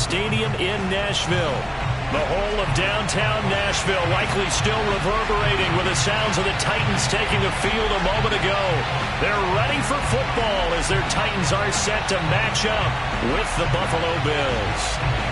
Stadium in Nashville. The whole of downtown Nashville likely still reverberating with the sounds of the Titans taking the field a moment ago. They're ready for football as their Titans are set to match up with the Buffalo Bills.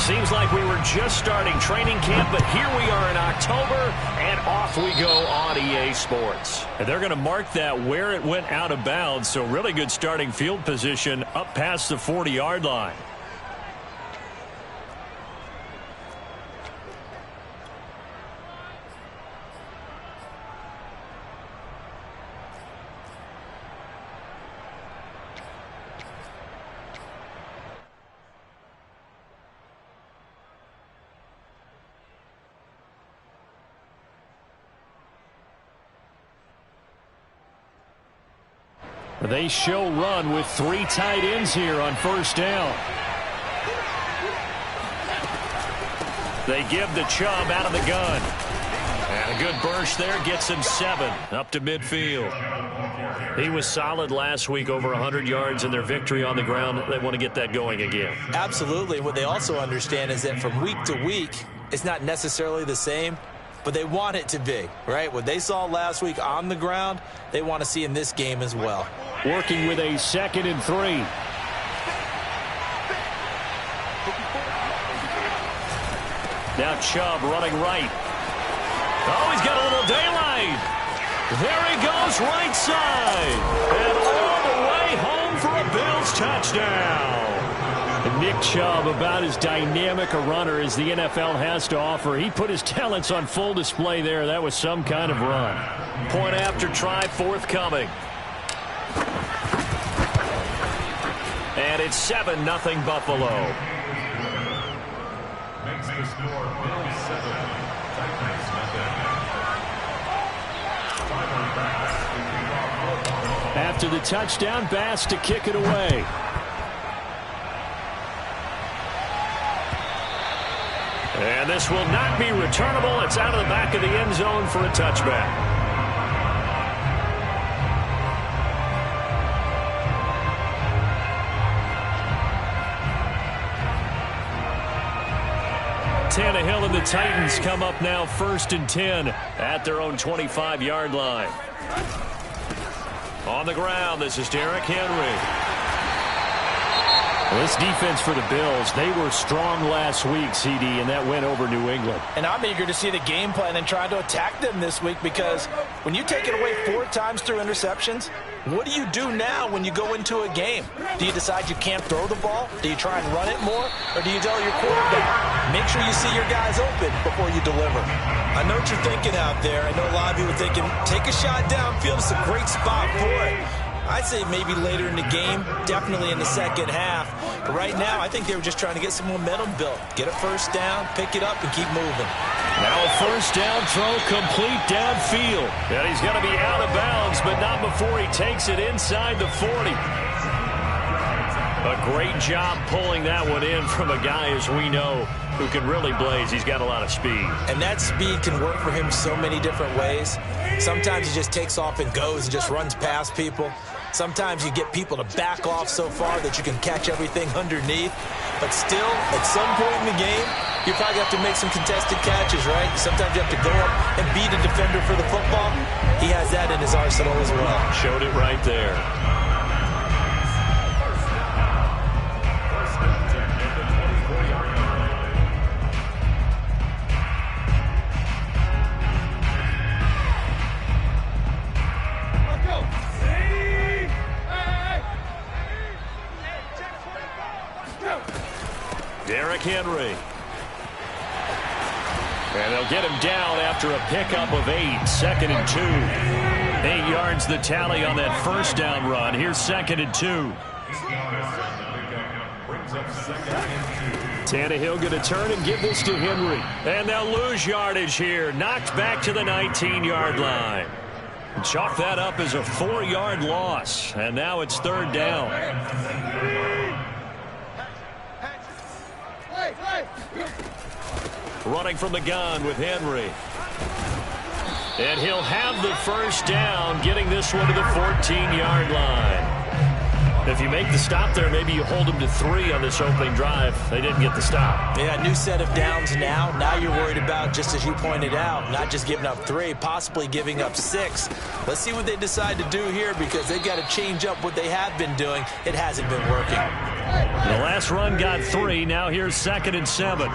Seems like we were just starting training camp, but here we are in October, and off we go on EA Sports. And they're going to mark that where it went out of bounds, so really good starting field position up past the 40-yard line. They show run with 3 tight ends here on first down. They give the Chubb out of the gun. And a good burst there gets him 7 up to midfield. He was solid last week, over 100 yards in their victory on the ground. They want to get that going again. Absolutely. What they also understand is that from week to week, it's not necessarily the same, but they want it to be, right? What they saw last week on the ground, they want to see in this game as well. Working with a 2nd and 3. Now Chubb running right. Oh, he's got a little daylight. There he goes, right side. And all the way home for a Bills touchdown. And Nick Chubb, about as dynamic a runner as the NFL has to offer. He put his talents on full display there. That was some kind of run. Point after try forthcoming. And it's 7-0 Buffalo. Makes the score Bills 7, Titans nothing. After the touchdown, Bass to kick it away. And this will not be returnable. It's out of the back of the end zone for a touchback. Tannehill and the Titans come up now 1st and 10 at their own 25-yard line. On the ground, this is Derrick Henry. Well, this defense for the Bills, they were strong last week, CD, and that went over New England. And I'm eager to see the game plan and try to attack them this week, because when you take it away 4 times through interceptions, what do you do now when you go into a game? Do you decide you can't throw the ball? Do you try and run it more? Or do you tell your quarterback, make sure you see your guys open before you deliver? I know what you're thinking out there. I know a lot of people are thinking, take a shot downfield. It's a great spot for it. I'd say maybe later in the game, definitely in the second half. But right now, I think they were just trying to get some momentum built. Get a first down, pick it up, and keep moving. Now a first down throw complete downfield. And he's going to be out of bounds, but not before he takes it inside the 40. A great job pulling that one in from a guy, as we know, who can really blaze. He's got a lot of speed. And that speed can work for him so many different ways. Sometimes he just takes off and goes and just runs past people. Sometimes you get people to back off so far that you can catch everything underneath. But still, at some point in the game, you probably have to make some contested catches, right? Sometimes you have to go up and beat a defender for the football. He has that in his arsenal as well. Showed it right there. Derrick Henry. And they'll get him down after a pickup of 8, 2nd and 2. 8 yards the tally on that first down run. Here's 2nd and 2. Tannehill going to turn and give this to Henry. And they'll lose yardage here. Knocked back to the 19-yard line. Chalk that up as a 4-yard loss. And now it's 3rd down. Running from the gun with Henry. And he'll have the first down, getting this one to the 14-yard line. If you make the stop there, maybe you hold them to 3 on this opening drive. They didn't get the stop. Yeah, new set of downs now. Now you're worried about, just as you pointed out, not just giving up 3, possibly giving up 6. Let's see what they decide to do here, because they've got to change up what they have been doing. It hasn't been working. The last run got 3. Now here's 2nd and 7.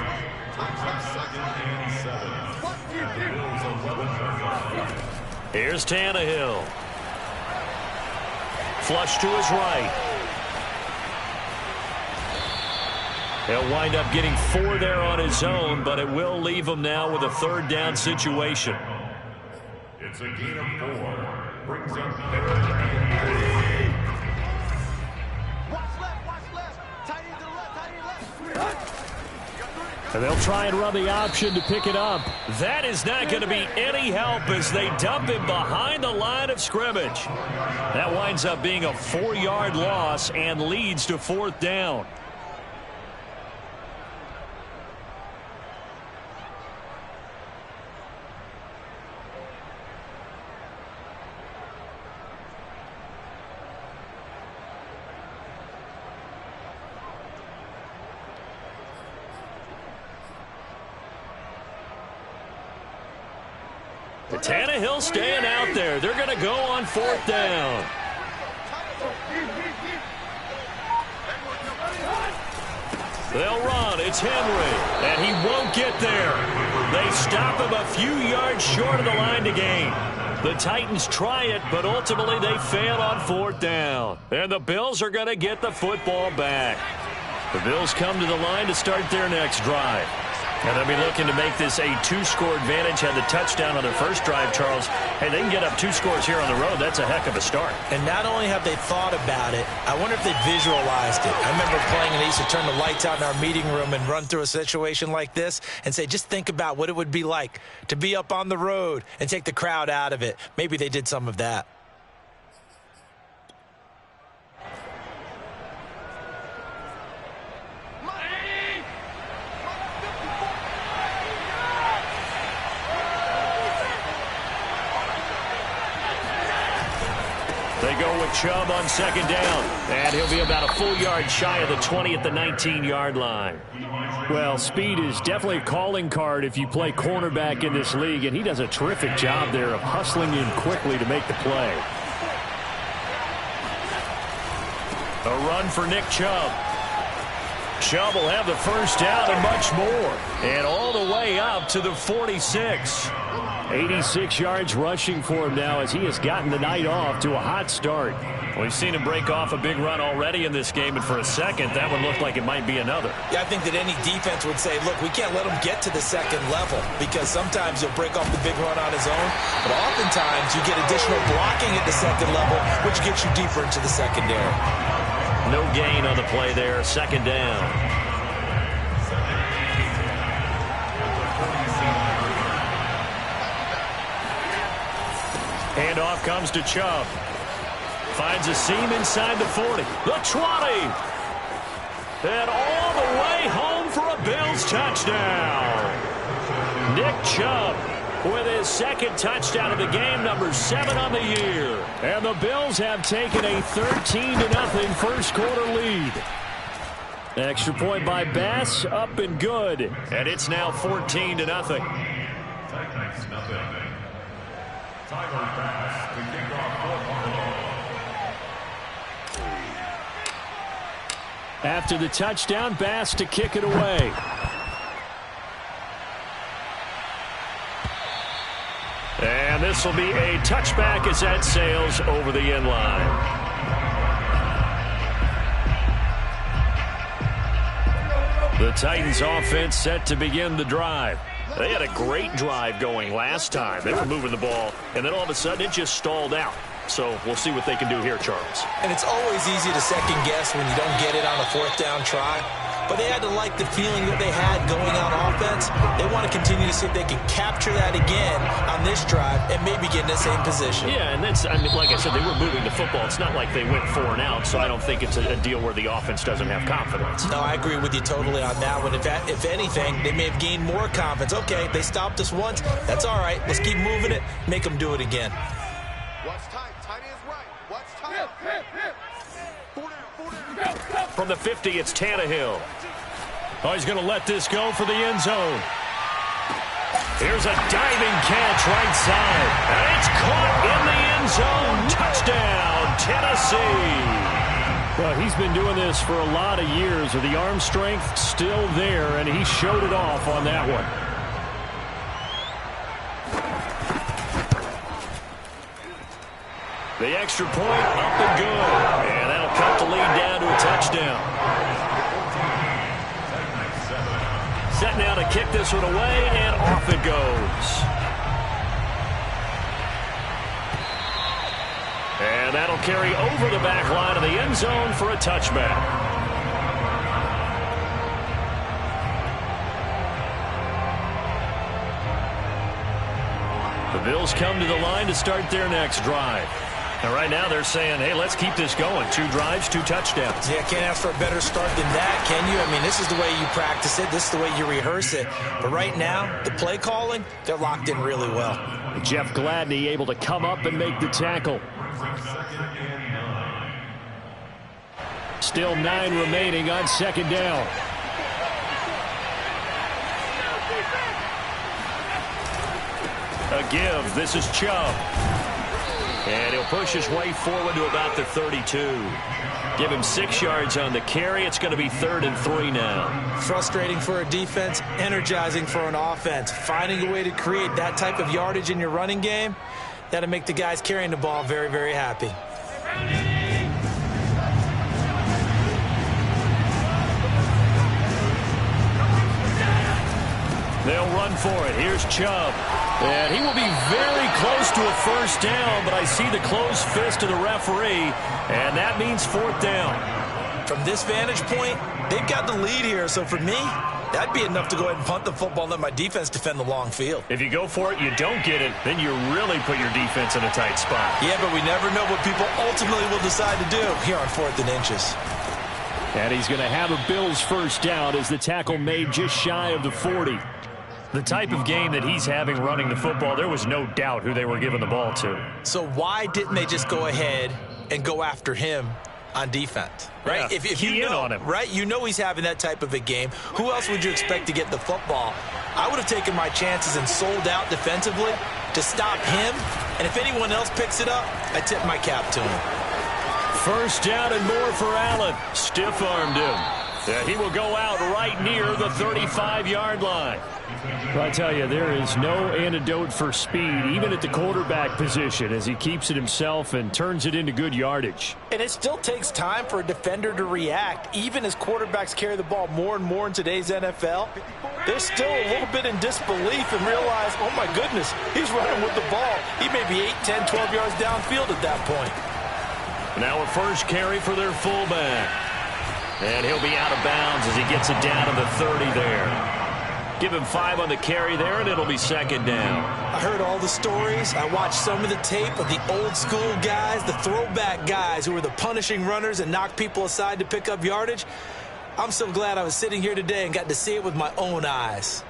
Here's Tannehill. Flush to his right. He'll wind up getting 4 there on his own, but it will leave him now with a 3rd down situation. It's a gain of 4. Brings up 3rd. And they'll try and run the option to pick it up. That is not going to be any help as they dump him behind the line of scrimmage. That winds up being a 4-yard loss and leads to 4th down. Tannehill staying out there. They're going to go on 4th down. They'll run. It's Henry. And he won't get there. They stop him a few yards short of the line to gain. The Titans try it, but ultimately they fail on 4th down. And the Bills are going to get the football back. The Bills come to the line to start their next drive. And they'll be looking to make this a 2-score advantage. Had the touchdown on their first drive, Charles. Hey, they can get up 2 scores here on the road. That's a heck of a start. And not only have they thought about it, I wonder if they visualized it. I remember playing and they used to turn the lights out in our meeting room and run through a situation like this and say, just think about what it would be like to be up on the road and take the crowd out of it. Maybe they did some of that. They go with Chubb on 2nd down, and he'll be about a full yard shy of the 20 at the 19-yard line. Well, speed is definitely a calling card if you play cornerback in this league, and he does a terrific job there of hustling in quickly to make the play. A run for Nick Chubb. Chubb will have the first down and much more, and all the way up to the 46. 86 yards rushing for him now as he has gotten the night off to a hot start. We've seen him break off a big run already in this game, and for a second, that one looked like it might be another. Yeah, I think that any defense would say, look, we can't let him get to the 2nd level, because sometimes he'll break off the big run on his own, but oftentimes you get additional blocking at the 2nd level, which gets you deeper into the secondary. No gain on the play there, 2nd down. Handoff comes to Chubb. Finds a seam inside the 40. The 20. And all the way home for a Bills touchdown. Nick Chubb with his 2nd touchdown of the game, number 7 on the year. And the Bills have taken a 13-0 first quarter lead. Extra point by Bass, up and good. And it's now 14-0. Titans nothing. Tyler Bass to kick off for Buffalo. After the touchdown, Bass to kick it away. And this will be a touchback as that sails over the end line. The Titans offense set to begin the drive. They had a great drive going last time. They were moving the ball, and then all of a sudden it just stalled out. So we'll see what they can do here, Charles. And it's always easy to second guess when you don't get it on a fourth down try. But they had to like the feeling that they had going on offense. They want to continue to see if they can capture that again on this drive and maybe get in the same position. Yeah, and that's, I mean, like I said, they were moving the football. It's not like they went 4 and out, so I don't think it's a deal where the offense doesn't have confidence. No, I agree with you totally on that one. If anything, they may have gained more confidence. Okay, they stopped us once. That's all right. Let's keep moving it. Make them do it again. Watch tight. Tight is right. Watch tight. From the 50, it's Tannehill. Oh, he's going to let this go for the end zone. Here's a diving catch right side. And it's caught in the end zone. Touchdown, Tennessee. Well, he's been doing this for a lot of years with the arm strength still there, and he showed it off on that one. The extra point up and good. And that'll cut the lead down to a touchdown. Set now to kick this one away, and off it goes. And that'll carry over the back line of the end zone for a touchback. The Bills come to the line to start their next drive. And right now they're saying, hey, let's keep this going. 2 drives, 2 touchdowns. Yeah, can't ask for a better start than that, can you? I mean, this is the way you practice it. This is the way you rehearse it. But right now, the play calling, they're locked in really well. Jeff Gladney able to come up and make the tackle. Still 9 remaining on second down. A give. This is Chubb. And he'll push his way forward to about the 32. Give him 6 yards on the carry. It's going to be 3rd and 3 now. Frustrating for a defense, energizing for an offense. Finding a way to create that type of yardage in your running game, that'll make the guys carrying the ball very, very happy. They'll run for it. Here's Chubb. And he will be very close to a first down, but I see the closed fist of the referee, and that means 4th down. From this vantage point, they've got the lead here, so for me, that'd be enough to go ahead and punt the football and let my defense defend the long field. If you go for it, you don't get it, then you really put your defense in a tight spot. Yeah, but we never know what people ultimately will decide to do here on 4th and inches. And he's going to have a Bills first down as the tackle made just shy of the 40. The type of game that he's having running the football, there was no doubt who they were giving the ball to. So why didn't they just go ahead and go after him on defense? Right? Yeah, if you know, on him. Right? You know he's having that type of a game. Who else would you expect to get the football? I would have taken my chances and sold out defensively to stop him. And if anyone else picks it up, I tip my cap to him. First down and more for Allen. Stiff-armed him. Yeah, he will go out right near the 35-yard line. Well, I tell you, there is no antidote for speed, even at the quarterback position, as he keeps it himself and turns it into good yardage. And it still takes time for a defender to react. Even as quarterbacks carry the ball more and more in today's NFL, they're still a little bit in disbelief and realize, oh, my goodness, he's running with the ball. He may be 8, 10, 12 yards downfield at that point. Now a first carry for their fullback. And he'll be out of bounds as he gets it down to the 30 there. Give him 5 on the carry there, and it'll be 2nd down. I heard all the stories. I watched some of the tape of the old school guys, the throwback guys who were the punishing runners and knocked people aside to pick up yardage. I'm so glad I was sitting here today and got to see it with my own eyes.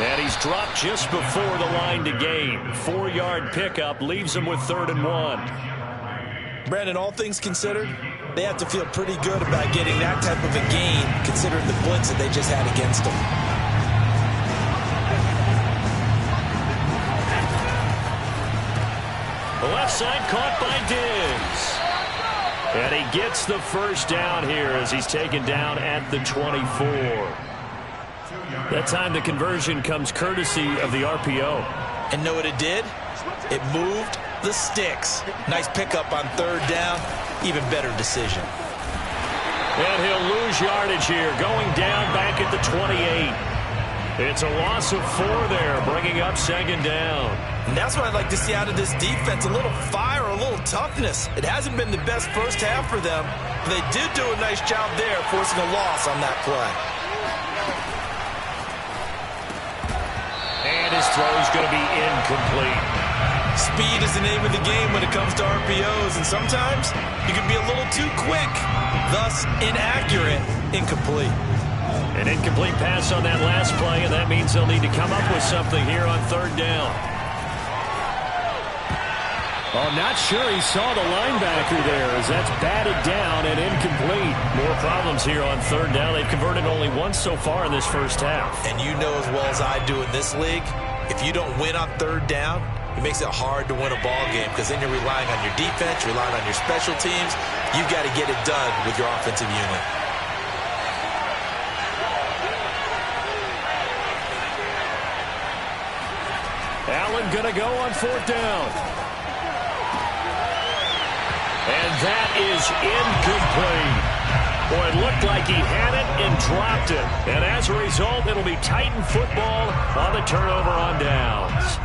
And he's dropped just before the line to gain. 4-yard pickup leaves him with 3rd and 1. Brandon, all things considered, they have to feel pretty good about getting that type of a gain, considering the blitz that they just had against them. The left side caught by Diggs. And he gets the first down here as he's taken down at the 24. That time the conversion comes courtesy of the RPO. And know what it did? It moved the sticks. Nice pickup on third down. Even better decision. And he'll lose yardage here, going down back at the 28. It's a loss of 4 there, bringing up second down. And that's what I'd like to see out of this defense, a little fire, a little toughness. It hasn't been the best first half for them, but they did do a nice job there, forcing a loss on that play. And his throw is going to be incomplete. Speed is the name of the game when it comes to RPOs, and sometimes you can be a little too quick, thus inaccurate, incomplete. An incomplete pass on that last play, and that means they'll need to come up with something here on third down. I'm not sure he saw the linebacker there, as that's batted down and incomplete. More problems here on third down. They've converted only once so far in this first half. And you know as well as I do in this league, if you don't win on third down, it makes it hard to win a ball game because then you're relying on your defense, relying on your special teams. You've got to get it done with your offensive unit. Allen going to go on fourth down. And that is incomplete. Boy, it looked like he had it and dropped it. And as a result, it'll be Titan football on the turnover on downs.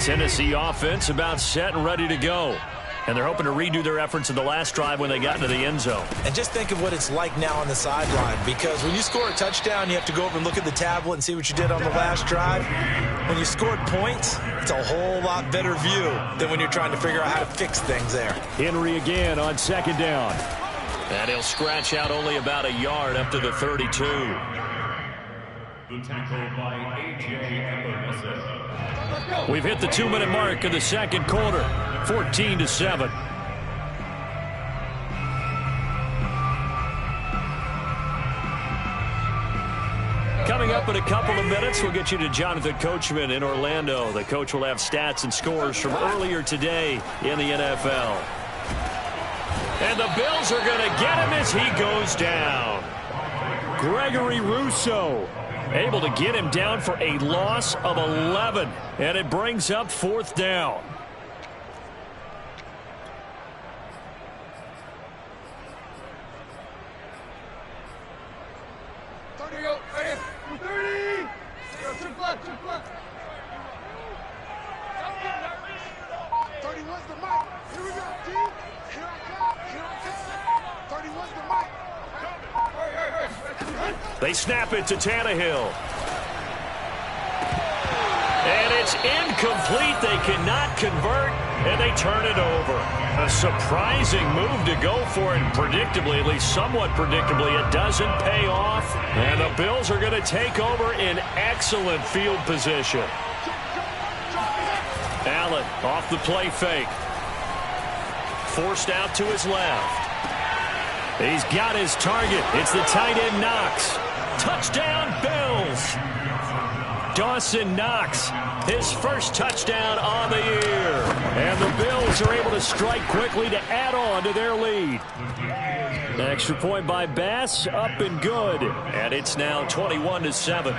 Tennessee offense about set and ready to go. And they're hoping to redo their efforts in the last drive when they got into the end zone. And just think of what it's like now on the sideline, because when you score a touchdown, you have to go over and look at the tablet and see what you did on the last drive. When you scored points, it's a whole lot better view than when you're trying to figure out how to fix things there. Henry again on second down. And he'll scratch out only about a yard up to the 32. The tackle by A.J. Epenesa. We've hit the 2-minute mark of the second quarter, 14-7. Coming up in a couple of minutes, we'll get you to Jonathan Coachman in Orlando. The coach will have stats and scores from earlier today in the NFL. And the Bills are going to get him as he goes down. Gregory Rousseau able to get him down for a loss of 11. And it brings up fourth down. They snap it to Tannehill. And it's incomplete. They cannot convert, and they turn it over. A surprising move to go for it. Predictably, at least somewhat predictably, it doesn't pay off. And the Bills are going to take over in excellent field position. Allen off the play fake. Forced out to his left. He's got his target. It's the tight end Knox. Touchdown, Bills. Dawson Knox, his first touchdown on the year. And the Bills are able to strike quickly to add on to their lead. Extra point by Bass, up and good. And it's now 21-7.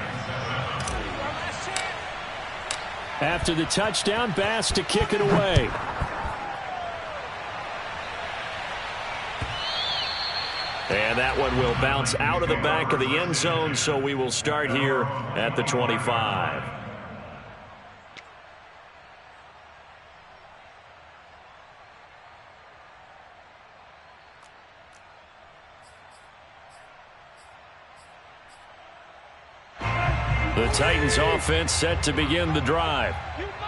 After the touchdown, Bass to kick it away. And that one will bounce out of the back of the end zone, so we will start here at the 25. The Titans offense set to begin the drive.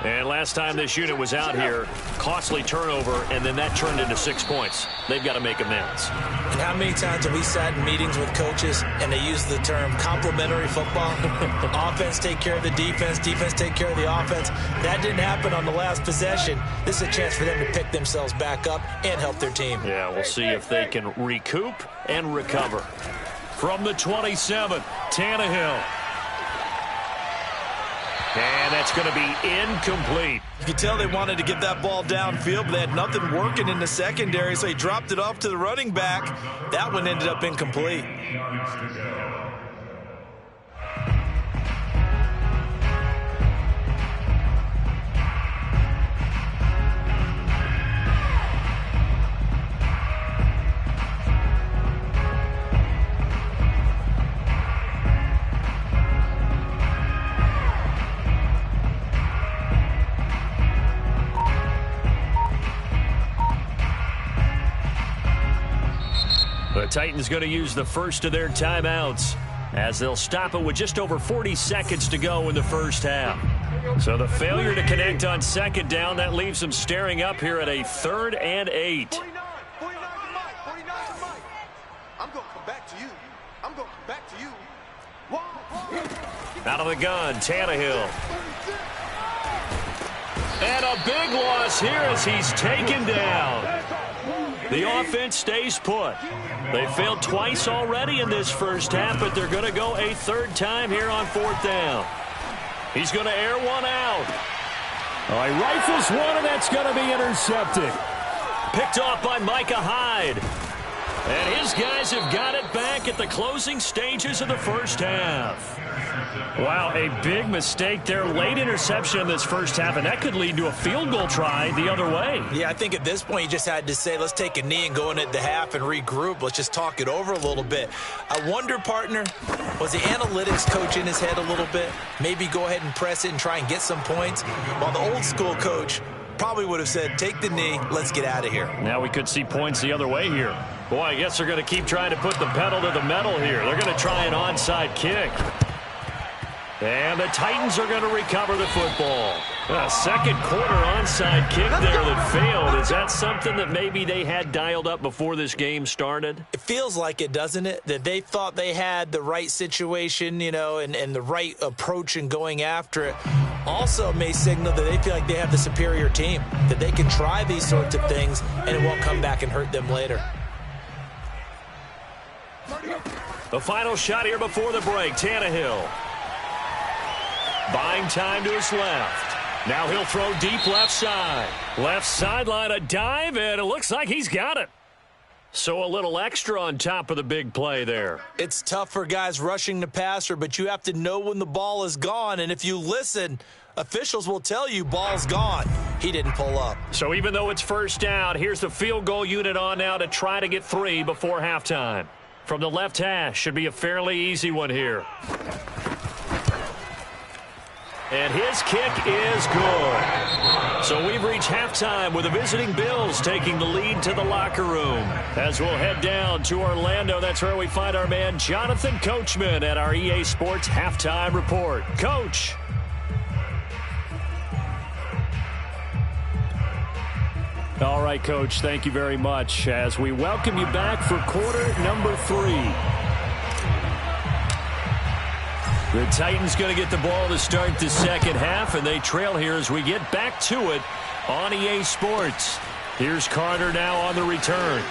And last time this unit was out here, costly turnover, and then that turned into 6 points. They've got to make amends. And how many times have we sat in meetings with coaches and they use the term complementary football? Offense take care of the defense, defense take care of the offense. That didn't happen on the last possession. This is a chance for them to pick themselves back up and help their team. Yeah, we'll see if they can recoup and recover. From the 27, Tannehill. And that's going to be incomplete. You could tell they wanted to get that ball downfield, but they had nothing working in the secondary, so he dropped it off to the running back. That one ended up incomplete. Titans going to use the first of their timeouts as they'll stop it with just over 40 seconds to go in the first half. So the failure to connect on second down, that leaves them staring up here at a 3rd and 8. 49 to Mike. I'm going to come back to you. I'm going to come back to you. Out of the gun, Tannehill. And a big loss here as he's taken down. The offense stays put. They failed twice already in this first half, but they're going to go a 3rd time here on 4th down. He's going to air one out. All right, rifles one, and that's going to be intercepted. Picked off by Micah Hyde. And his guys have got it back at the closing stages of the first half. Wow, a big mistake there. Late interception in this first half, and that could lead to a field goal try the other way. Yeah, I think at this point you just had to say, let's take a knee and go in at the half and regroup. Let's just talk it over a little bit. I wonder, partner, was the analytics coach in his head a little bit? Maybe go ahead and press it and try and get some points? While the old school coach probably would have said, take the knee, let's get out of here. Now we could see points the other way here. Boy, I guess they're going to keep trying to put the pedal to the metal here. They're going to try an onside kick. And the Titans are going to recover the football. A second quarter onside kick there that failed. Is that something that maybe they had dialed up before this game started? It feels like it, doesn't it? That they thought they had the right situation, you know, and the right approach in going after it. Also may signal that they feel like they have the superior team, that they can try these sorts of things and it won't come back and hurt them later. The final shot here before the break, Tannehill. Buying time to his left. Now he'll throw deep left side. Left sideline, a dive, and it looks like he's got it. So a little extra on top of the big play there. It's tough for guys rushing the passer, but you have to know when the ball is gone. And if you listen, officials will tell you ball's gone. He didn't pull up. So even though it's first down, here's the field goal unit on now to try to get 3 before halftime. From the left hash, should be a fairly easy one here. And his kick is good. So we've reached halftime with the visiting Bills taking the lead to the locker room. As we'll head down to Orlando, that's where we find our man Jonathan Coachman at our EA Sports Halftime Report. Coach. All right, Coach, thank you very much as we welcome you back for quarter number 3. The Titans going to get the ball to start the second half, and they trail here as we get back to it on EA Sports. Here's Carter now on the return.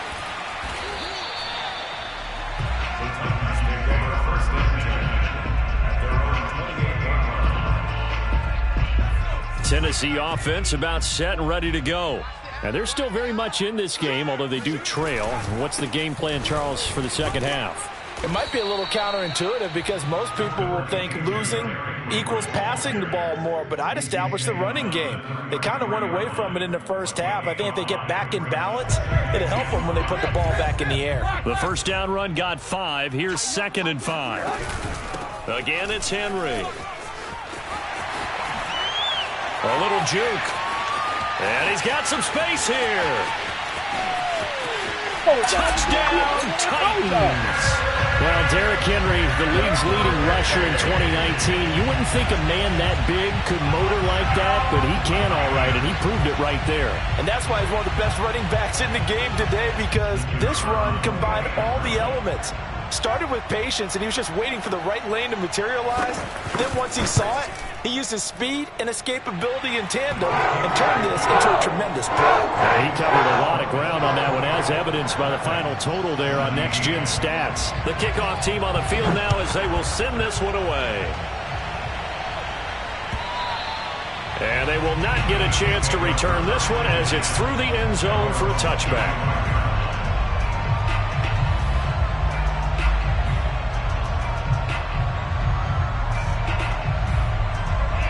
Tennessee offense about set and ready to go. Now, they're still very much in this game, although they do trail. What's the game plan, Charles, for the second half? It might be a little counterintuitive because most people will think losing equals passing the ball more, but I'd establish the running game. They kind of went away from it in the first half. I think if they get back in balance, it'll help them when they put the ball back in the air. The first down run got 5. Here's 2nd and 5. Again, it's Henry. A little juke. And he's got some space here. Touchdown, Titans. Well, Derrick Henry, the league's leading rusher in 2019. You wouldn't think a man that big could motor like that, but he can all right, and he proved it right there. And that's why he's one of the best running backs in the game today, because this run combined all the elements. Started with patience, and he was just waiting for the right lane to materialize. Then once he saw it, he used his speed and escapability in tandem and turned this into a tremendous play. Yeah, he covered a lot of ground on that one, as evidenced by the final total there on Next Gen Stats. The kickoff team on the field now as they will send this one away. And they will not get a chance to return this one as it's through the end zone for a touchback.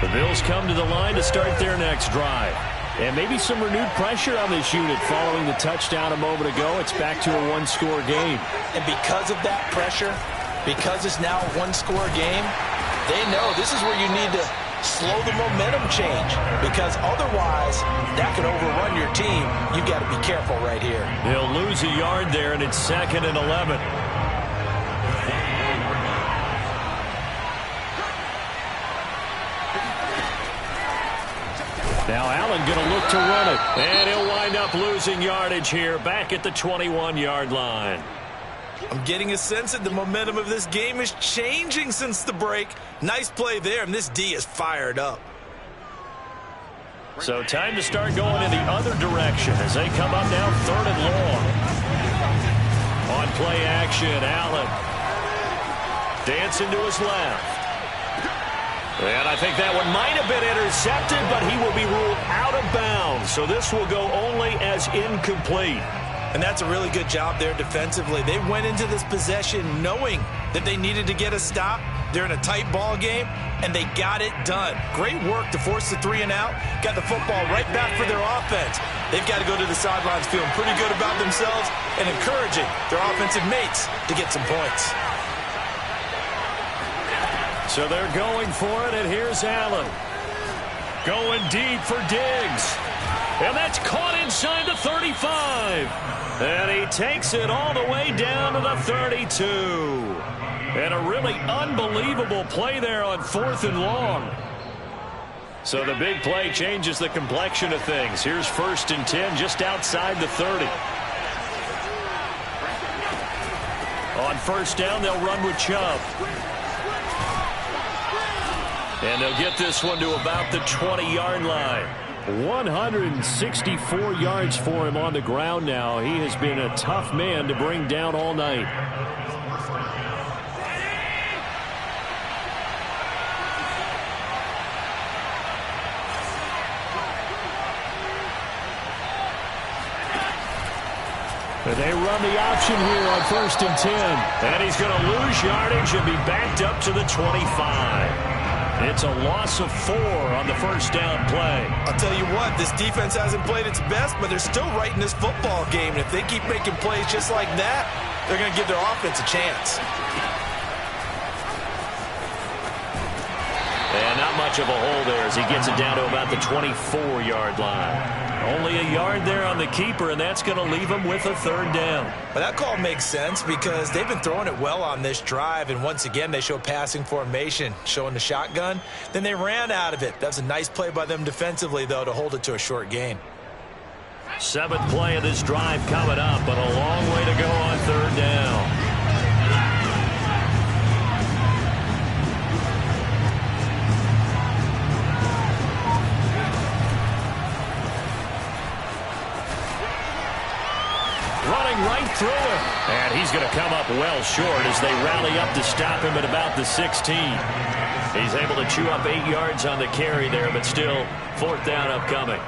The Bills come to the line to start their next drive. And maybe some renewed pressure on this unit following the touchdown a moment ago. It's back to a one-score game. And because of that pressure, because it's now a one-score game, they know this is where you need to slow the momentum change, because otherwise that could overrun your team. You've got to be careful right here. He'll lose a yard there, and it's 2nd and 11. Now Allen going to look to run it, and he'll wind up losing yardage here back at the 21-yard line. I'm getting a sense that the momentum of this game is changing since the break. Nice play there, and this D is fired up. So time to start going in the other direction as they come up now 3rd and long. On play action, Allen dancing to his left. And I think that one might have been intercepted, but he will be ruled out of bounds. So this will go only as incomplete. And that's a really good job there defensively. They went into this possession knowing that they needed to get a stop. They're in a tight ball game, and they got it done. Great work to force the 3 and out. Got the football right back for their offense. They've got to go to the sidelines feeling pretty good about themselves and encouraging their offensive mates to get some points. So they're going for it, and here's Allen. Going deep for Diggs. And that's caught inside the 35. And he takes it all the way down to the 32. And a really unbelievable play there on 4th and long. So the big play changes the complexion of things. Here's 1st and 10 just outside the 30. On 1st down, they'll run with Chubb. And they'll get this one to about the 20-yard line. 164 yards for him on the ground now. He has been a tough man to bring down all night. But they run the option here on 1st and 10. And he's going to lose yardage and be backed up to the 25. It's a loss of 4 on the 1st down play. I'll tell you what, this defense hasn't played its best, but they're still right in this football game. And if they keep making plays just like that, they're going to give their offense a chance. And not much of a hole there as he gets it down to about the 24-yard line. Only a yard there on the keeper, and that's going to leave him with a 3rd down. But that call makes sense because they've been throwing it well on this drive, and once again they show passing formation, showing the shotgun. Then they ran out of it. That was a nice play by them defensively, though, to hold it to a short gain. 7th play of this drive coming up, but a long way to go on 3rd down. Right through him. And he's going to come up well short as they rally up to stop him at about the 16. He's able to chew up 8 yards on the carry there, but still 4th down upcoming.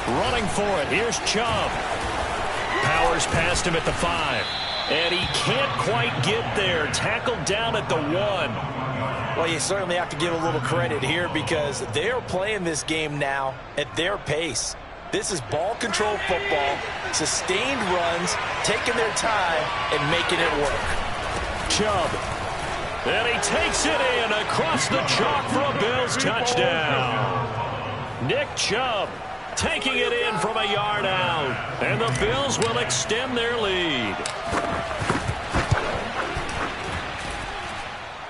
Running for it. Here's Chubb. Powers past him at the 5. And he can't quite get there. Tackled down at the 1. Well, you certainly have to give a little credit here because they're playing this game now at their pace. This is ball control football, sustained runs, taking their time and making it work. Chubb. And he takes it in across the chalk for a Bills touchdown. Nick Chubb taking it in from a yard out. And the Bills will extend their lead.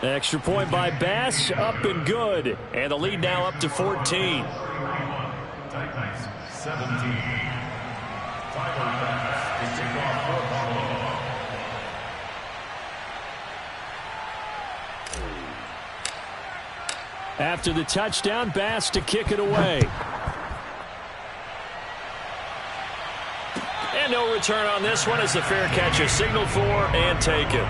Extra point by Bass, up and good. And the lead now up to 14. Titans 17. Tyler Bass to kick off for Buffalo. After the touchdown, Bass to kick it away. And no return on this one as the fair catch is signaled for and taken.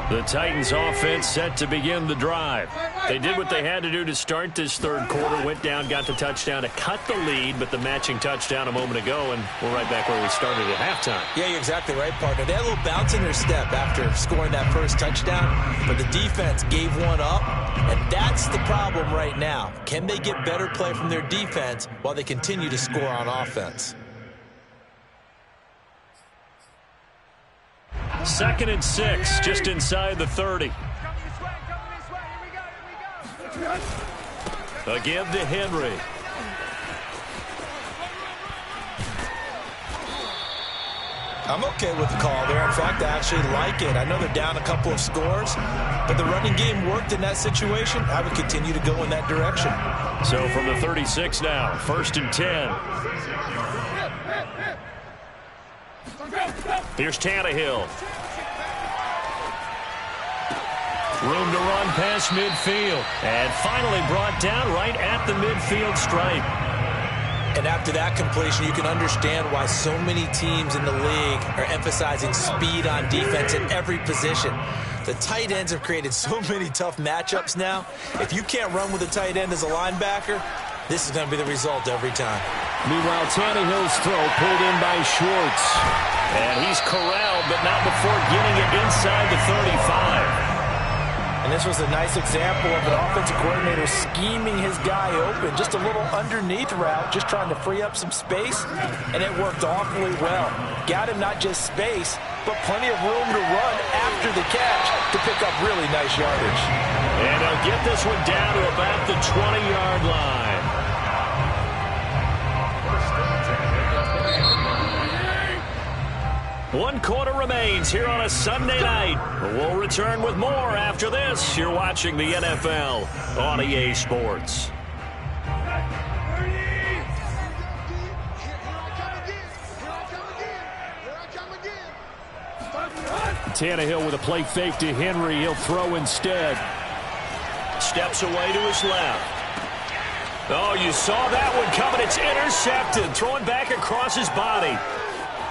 The The Titans offense set to begin the drive. They did what they had to do to start this third quarter, went down, got the touchdown to cut the lead, but the matching touchdown a moment ago, and we're right back where we started at halftime. Yeah, you're exactly right, partner. They had a little bounce in their step after scoring that first touchdown, but the defense gave one up, and that's the problem right now. Can they get better play from their defense while they continue to score on offense? 2nd and 6, just inside the 30. Again to Henry. I'm okay with the call there. In fact, I actually like it. I know they're down a couple of scores, but the running game worked in that situation. I would continue to go in that direction. So from the 36 now, 1st and 10. Here's Tannehill. Room to run past midfield. And finally brought down right at the midfield stripe. And after that completion, you can understand why so many teams in the league are emphasizing speed on defense at every position. The tight ends have created so many tough matchups now. If you can't run with a tight end as a linebacker, this is going to be the result every time. Meanwhile, Tannehill's throw pulled in by Schwartz. And he's corralled, but not before getting it inside the 35. And this was a nice example of an offensive coordinator scheming his guy open. Just a little underneath route, just trying to free up some space, and it worked awfully well. Got him not just space, but plenty of room to run after the catch to pick up really nice yardage. And he'll get this one down to about the 20-yard line. One quarter remains here on a Sunday night. We'll return with more after this. You're watching the NFL on EA Sports. Tannehill with a play fake to Henry. He'll throw instead. Steps away to his left. Oh, you saw that one coming. It's intercepted. Throwing back across his body.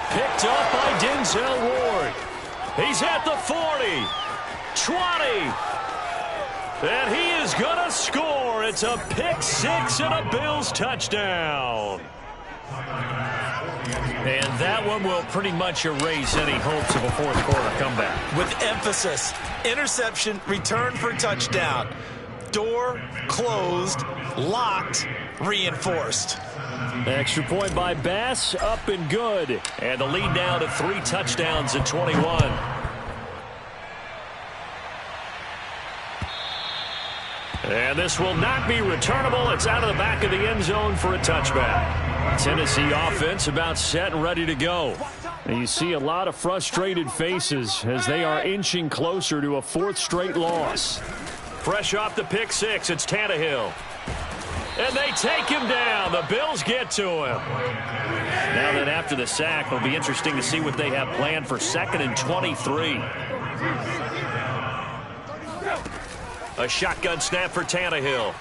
Picked up by Denzel Ward. He's at the 40, 20, and he is going to score. It's a pick six and a Bills touchdown. And that one will pretty much erase any hopes of a fourth quarter comeback. With emphasis, interception, return for touchdown. Door closed, locked, reinforced. Extra point by Bass, up and good. And the lead now to 3 touchdowns at 21. And this will not be returnable. It's out of the back of the end zone for a touchback. Tennessee offense about set and ready to go. And you see a lot of frustrated faces as they are inching closer to a 4th straight loss. Fresh off the pick six, it's Tannehill. And they take him down. The Bills get to him. Now then, after the sack, it'll be interesting to see what they have planned for 2nd and 23. A shotgun snap for Tannehill.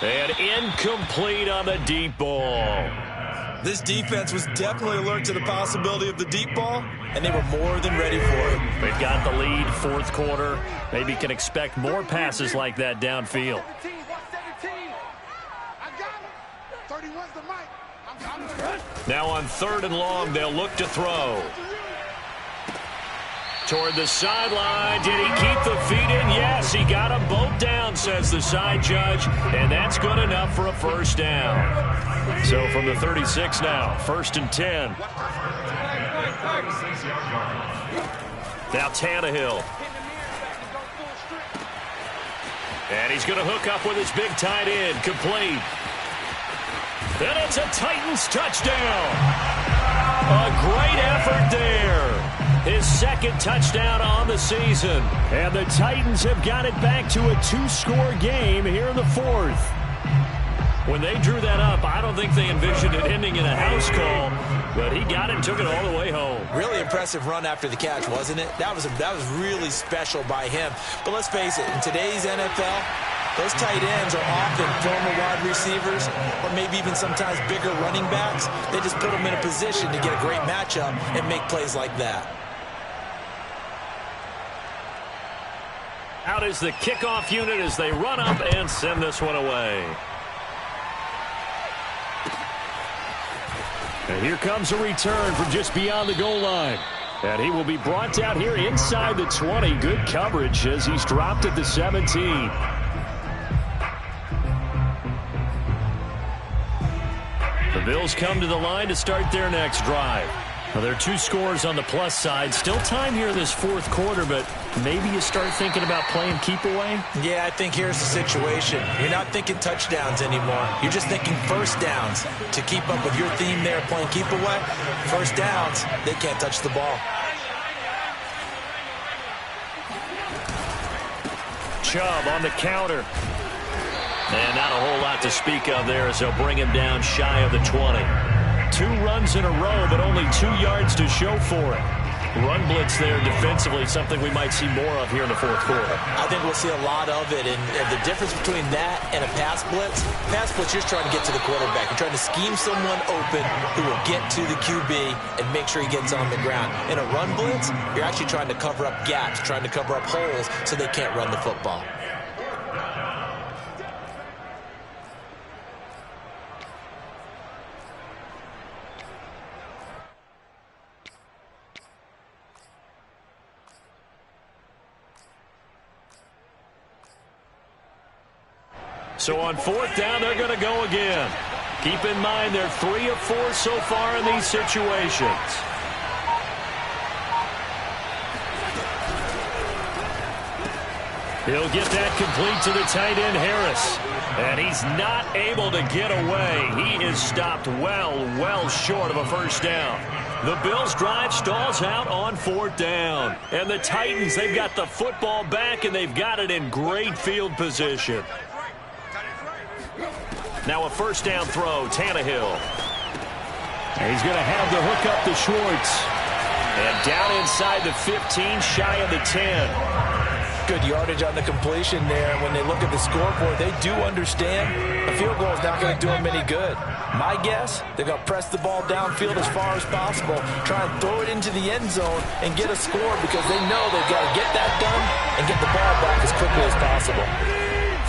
And incomplete on the deep ball. This defense was definitely alert to the possibility of the deep ball, and they were more than ready for it. They've got the lead, 4th quarter. Maybe can expect more passes like that downfield. Now on 3rd and long, they'll look to throw. Toward the sideline. Did he keep the feet in? Yes, he got them both down, says the side judge. And that's good enough for a first down. So from the 36 now, 1st and 10. Now Tannehill. And he's going to hook up with his big tight end. Complete. And it's a Titans touchdown. A great effort there. His 2nd touchdown on the season. And the Titans have got it back to a 2-score game here in the 4th. When they drew that up, I don't think they envisioned it ending in a house call, but he got it and took it all the way home. Really impressive run after the catch, wasn't it? That was really special by him. But let's face it, in today's NFL, those tight ends are often former wide receivers or maybe even sometimes bigger running backs. They just put them in a position to get a great matchup and make plays like that. Out is the kickoff unit as they run up and send this one away. And here comes a return from just beyond the goal line. And he will be brought down here inside the 20. Good coverage as he's dropped at the 17. The Bills come to the line to start their next drive. Well, there are 2 scores on the plus side. Still time here in this fourth quarter, but maybe you start thinking about playing keep away? Yeah, I think here's the situation. You're not thinking touchdowns anymore. You're just thinking first downs. To keep up with your theme there, playing keep away, first downs, they can't touch the ball. Chubb on the counter. And not a whole lot to speak of there as they'll bring him down shy of the 20. 2 runs in a row, but only 2 yards to show for it. Run blitz there defensively, something we might see more of here in the fourth quarter. I think we'll see a lot of it, and the difference between that and a pass blitz, you're just trying to get to the quarterback. You're trying to scheme someone open who will get to the QB and make sure he gets on the ground. In a run blitz, you're actually trying to cover up gaps, trying to cover up holes so they can't run the football. So on fourth down, they're going to go again. Keep in mind they're 3 of 4 so far in these situations. He'll get that complete to the tight end, Harris. And he's not able to get away. He is stopped well short of a first down. The Bills' drive stalls out on fourth down. And the Titans, they've got the football back, and they've got it in great field position. Now a first down throw, Tannehill. And he's going to have the hook up to Schwartz. And down inside the 15, shy of the 10. Good yardage on the completion there. When they look at the scoreboard, they do understand a field goal is not going to do them any good. My guess, they're going to press the ball downfield as far as possible, try and throw it into the end zone and get a score because they know they've got to get that done and get the ball back as quickly as possible.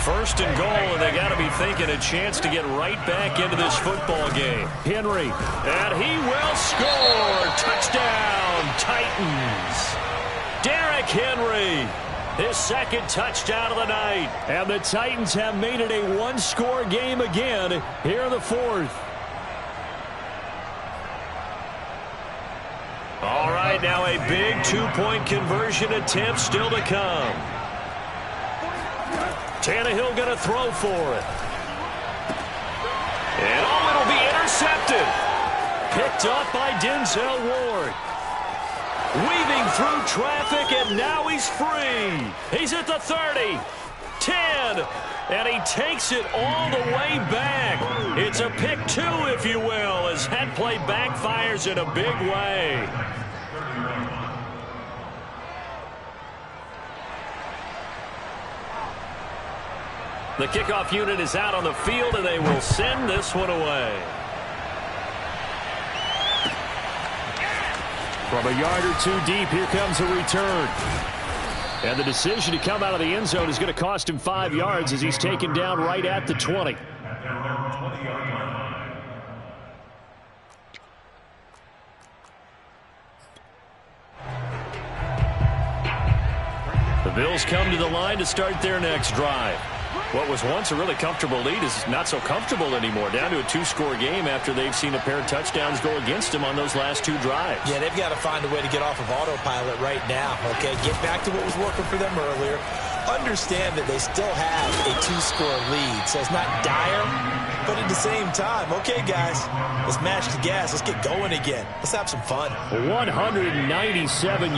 First and goal, and they got to be thinking a chance to get right back into this football game. Henry, and he will score. Touchdown, Titans. Derrick Henry, his second touchdown of the night. And the Titans have made it a one-score game again here in the fourth. All right, now a big two-point conversion attempt still to come. Tannehill going to throw for it. And it'll be intercepted. Picked up by Denzel Ward. Weaving through traffic, and now he's free. He's at the 30, 10, and he takes it all the way back. It's a pick 2, if you will, as that play backfires in a big way. The kickoff unit is out on the field, and they will send this one away. From a yard or 2 deep, here comes a return. And the decision to come out of the end zone is going to cost him 5 yards as he's taken down right at the 20. The Bills come to the line to start their next drive. What was once a really comfortable lead is not so comfortable anymore. Down to a 2-score game after they've seen a pair of touchdowns go against them on those last 2 drives. Yeah, they've got to find a way to get off of autopilot right now, okay? Get back to what was working for them earlier. Understand that they still have a 2-score lead, so it's not dire, but at the same time, okay, guys, let's match the gas. Let's get going again. Let's have some fun. 197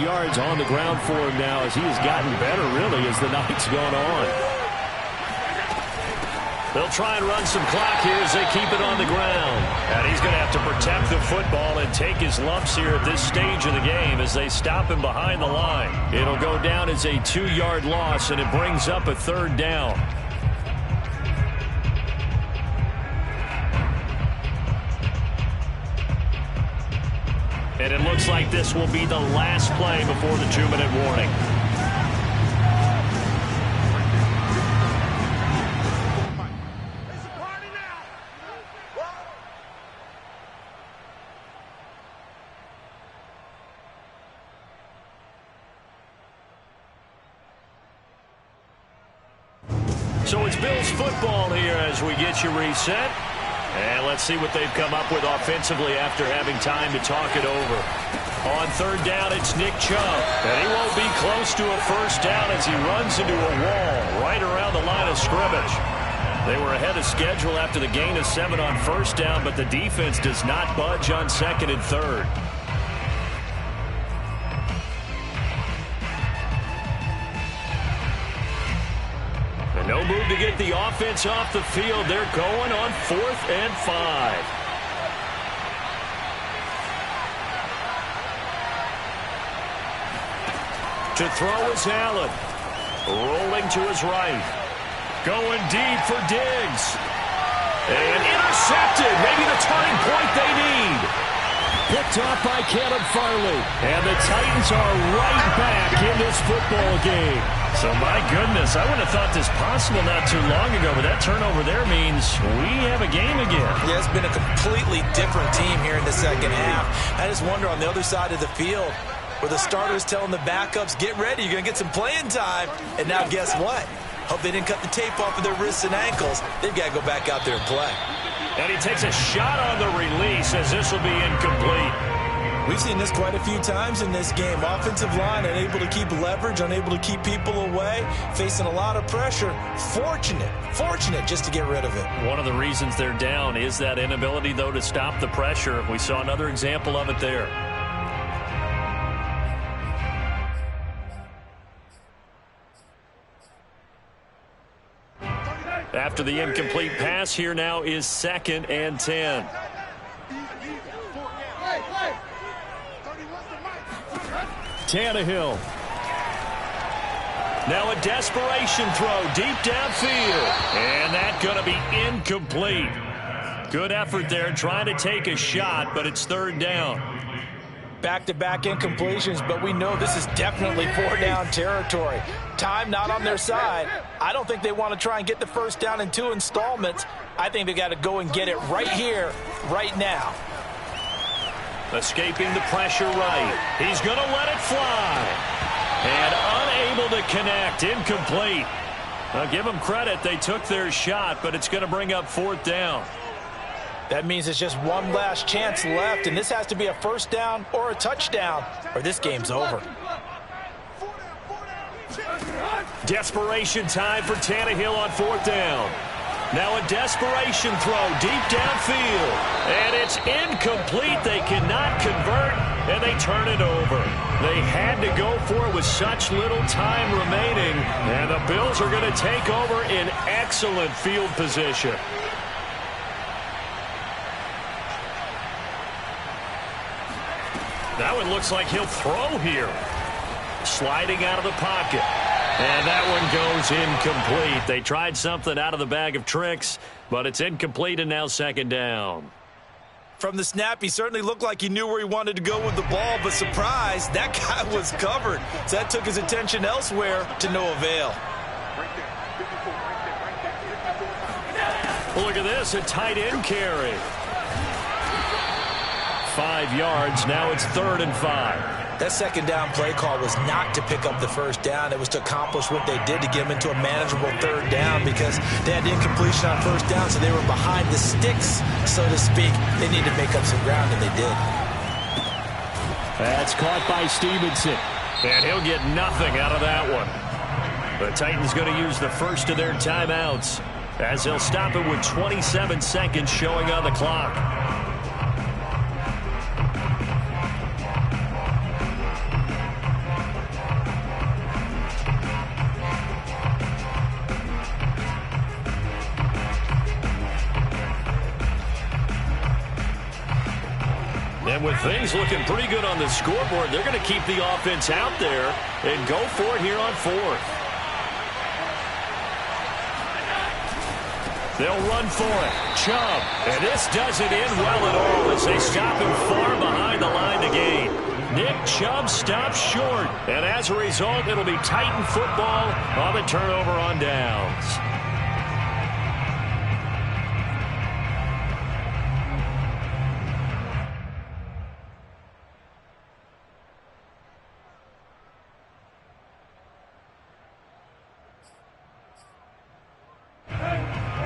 yards on the ground for him now as he has gotten better, really, as the night's gone on. They'll try and run some clock here as they keep it on the ground. And he's going to have to protect the football and take his lumps here at this stage of the game as they stop him behind the line. It'll go down as a 2-yard loss, and it brings up a 3rd down. And it looks like this will be the last play before the 2-minute warning. So it's Bills football here as we get you reset. And let's see what they've come up with offensively after having time to talk it over. On third down, it's Nick Chubb. And he won't be close to a first down as he runs into a wall right around the line of scrimmage. They were ahead of schedule after the gain of 7 on first down, but the defense does not budge on second and third. And no move to get the offense off the field. They're going on 4th and 5. To throw is Allen. Rolling to his right. Going deep for Diggs. And intercepted. Maybe the turning point they need. Picked off by Caleb Farley. And the Titans are right back in this football game. So, my goodness, I wouldn't have thought this possible not too long ago, but that turnover there means we have a game again. Yeah, it's been a completely different team here in the second half. I just wonder on the other side of the field, where the starters telling the backups, get ready, you're going to get some playing time. And now guess what? Hope they didn't cut the tape off of their wrists and ankles. They've got to go back out there and play. And he takes a shot on the release as this will be incomplete. We've seen this quite a few times in this game. Offensive line unable to keep leverage, unable to keep people away, facing a lot of pressure. Fortunate just to get rid of it. One of the reasons they're down is that inability, though, to stop the pressure. We saw another example of it there. After the incomplete pass, here now is 2nd and 10. Tannehill. Now a desperation throw deep downfield. And that's going to be incomplete. Good effort there trying to take a shot, but it's 3rd down. Back-to-back incompletions, but we know this is definitely 4-down territory. Time not on their side. I don't think they want to try and get the first down in 2 installments. I think they got to go and get it right here, right now. Escaping the pressure right. He's going to let it fly. And unable to connect. Incomplete. I'll give them credit. They took their shot, but it's going to bring up 4th down. That means it's just one last chance left, and this has to be a first down or a touchdown, or this game's over. Desperation time for Tannehill on 4th down. Now a desperation throw deep downfield. And it's incomplete. They cannot convert, and they turn it over. They had to go for it with such little time remaining, and the Bills are going to take over in excellent field position. That one looks like he'll throw here. Sliding out of the pocket. And that one goes incomplete. They tried something out of the bag of tricks, but it's incomplete and now 2nd down. From the snap, he certainly looked like he knew where he wanted to go with the ball, but surprise, that guy was covered. So that took his attention elsewhere to no avail. Well, look at this, a tight end carry. 5 yards. Now it's 3rd and 5. That 2nd down play call was not to pick up the first down. It was to accomplish what they did to get them into a manageable 3rd down because they had the incompletion on first down, so they were behind the sticks, so to speak. They needed to make up some ground, and they did. That's caught by Stevenson. And he'll get nothing out of that one. The Titans going to use the first of their timeouts as they'll stop it with 27 seconds showing on the clock. And with things looking pretty good on the scoreboard, they're going to keep the offense out there and go for it here on 4th. They'll run for it. Chubb. And this doesn't end well at all as they stop him far behind the line to gain. Nick Chubb stops short. And as a result, it'll be Titan football on the turnover on downs.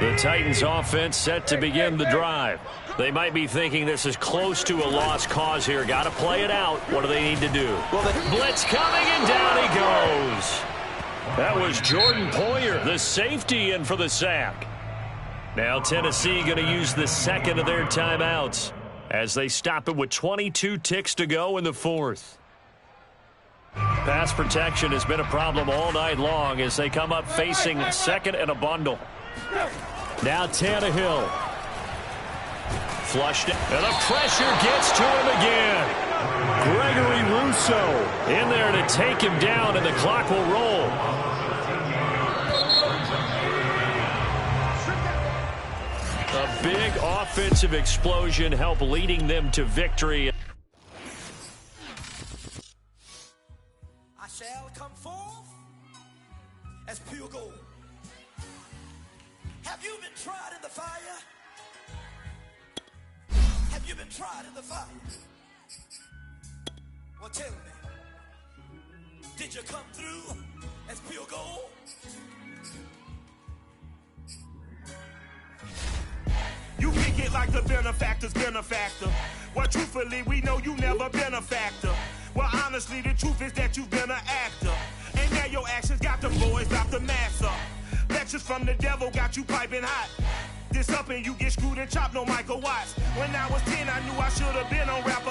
The Titans offense set to begin the drive. They might be thinking this is close to a lost cause here. Got to play it out. What do they need to do? Blitz coming, and down he goes. That was Jordan Poyer, the safety, in for the sack. Now Tennessee going to use the second of their timeouts as they stop it with 22 ticks to go in the fourth. Pass protection has been a problem all night long as they come up facing second and a bundle. Now Tannehill. Flushed it, and the pressure gets to him again. Gregory Rousseau in there to take him down, and the clock will roll. A big offensive explosion helped leading them to victory. I shall come forth as pure gold. Have you been tried in the fire? Have you been tried in the fire? Well, tell me, did you come through as pure gold? You kick it like the benefactor's benefactor. Well, truthfully, we know you never been a factor. Well, honestly, the truth is that you've been an actor. And now your actions got them boys out the mass up. Lectures from the devil got you piping hot. This up and you get screwed and chopped, no Michael Watts. When I was 10, I knew I should have been on rapper.